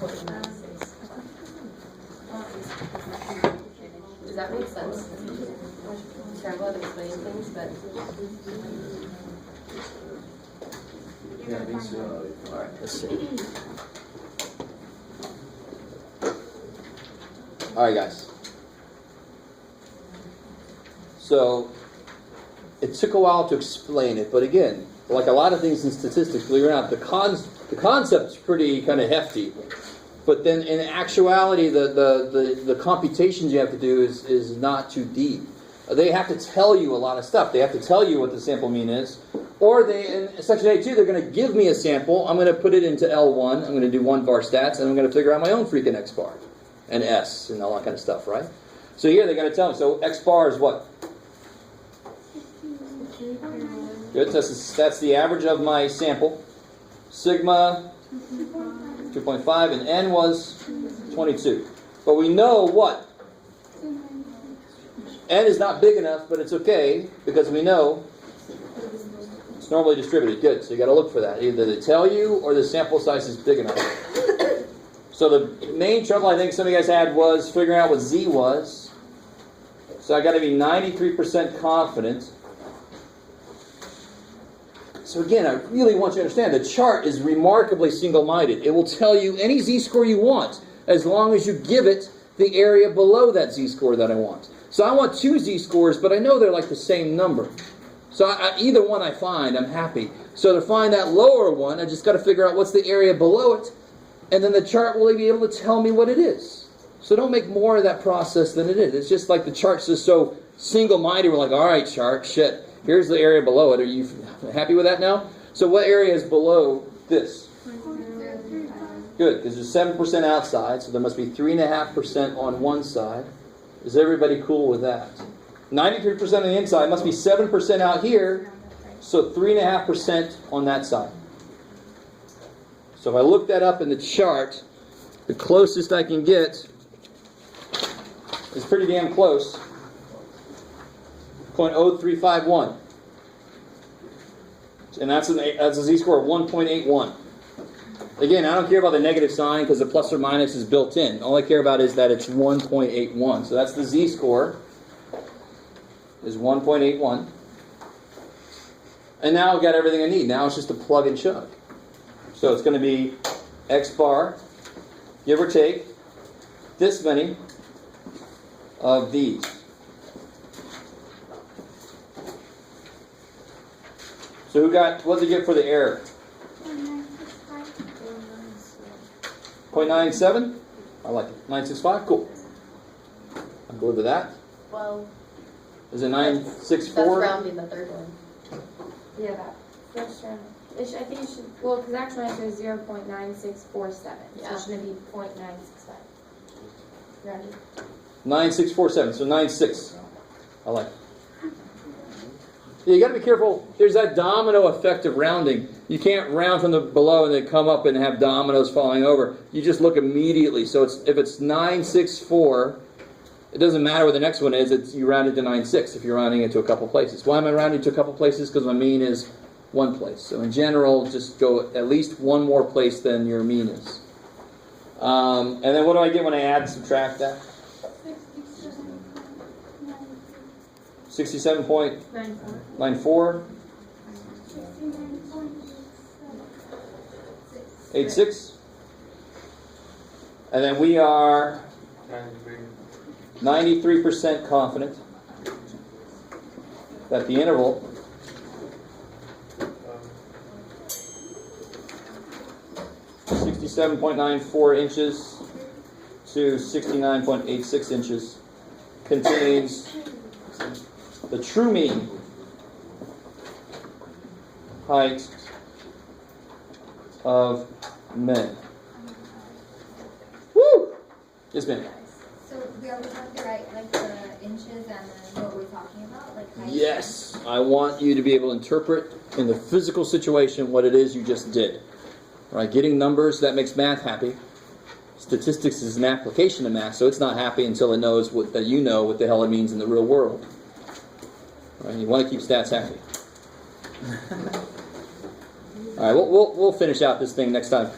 Does that make sense? Terrible at explaining things, but. Yeah, I think so. All right, let's see. All right, guys. So it took a while to explain it, but again, like a lot of things in statistics, believe it or not, the concept's pretty kind of hefty. But then in actuality, the computations you have to do is not too deep. They have to tell you a lot of stuff. They have to tell you what the sample mean is. Or they, in Section 82, they're going to give me a sample. I'm going to put it into L1. I'm going to do 1 var stats, and I'm going to figure out my own freaking X bar and S and all that kind of stuff, right? So here they got to tell me. So X bar is what? Good. That's the average of my sample. Sigma 2.5, and N was 22. But we know what? N is not big enough, but it's okay, because we know it's normally distributed. Good, so you got to look for that. Either they tell you, or the sample size is big enough. So the main trouble I think some of you guys had was figuring out what Z was. So I got to be 93% confident. So again, I really want you to understand, the chart is remarkably single-minded. It will tell you any z-score you want, as long as you give it the area below that z-score that I want. So I want 2 z-scores, but I know they're like the same number. So either one I find, I'm happy. So to find that lower one, I just got to figure out what's the area below it, and then the chart will be able to tell me what it is. So don't make more of that process than it is. It's just like the chart's just so single-minded. We're like, all right, chart, shit. Here's the area below it. Are you happy with that now? So what area is below this? Good, because there's 7% outside, so there must be 3.5% on one side. Is everybody cool with that? 93% on the inside must be 7% out here, so 3.5% on that side. So if I look that up in the chart, the closest I can get is pretty damn close. 0.0351. And that's a z-score of 1.81. Again, I don't care about the negative sign because the plus or minus is built in. All I care about is that it's 1.81. So that's the z-score, is 1.81. And now I've got everything I need. Now it's just a plug and chug. So it's going to be X bar, give or take, this many of these. So what did you get for the error? 0.97? I like it. 965? Cool. I'm good with that. Well, is it 964? That's rounding the third one. Yeah, that's rounding. I think it should, well, because actual answer is 0.9647. Yeah. So shouldn't it be 0.965? Rounded. 9647, so 96. I like it. Yeah, you got to be careful. There's that domino effect of rounding. You can't round from the below and then come up and have dominoes falling over. You just look immediately. So if it's 964, it doesn't matter what the next one is. You round it to 96 if you're rounding it to a couple places. Why am I rounding to a couple places? Because my mean is one place. So in general, just go at least one more place than your mean is. And then what do I get when I add and subtract that? 67.94. 86. And then we are 93% confident that the interval (67.94 inches to 69.86 inches) contains the true mean height of men. Woo! Yes, ma'am. So we are talking right, like the inches and then what we're talking about, like height? Yes, I want you to be able to interpret in the physical situation what it is you just did. Right? Getting numbers, that makes math happy. Statistics is an application of math, so it's not happy until it knows that you know what the hell it means in the real world. Right? You want to keep stats happy. All right, we'll finish out this thing next time.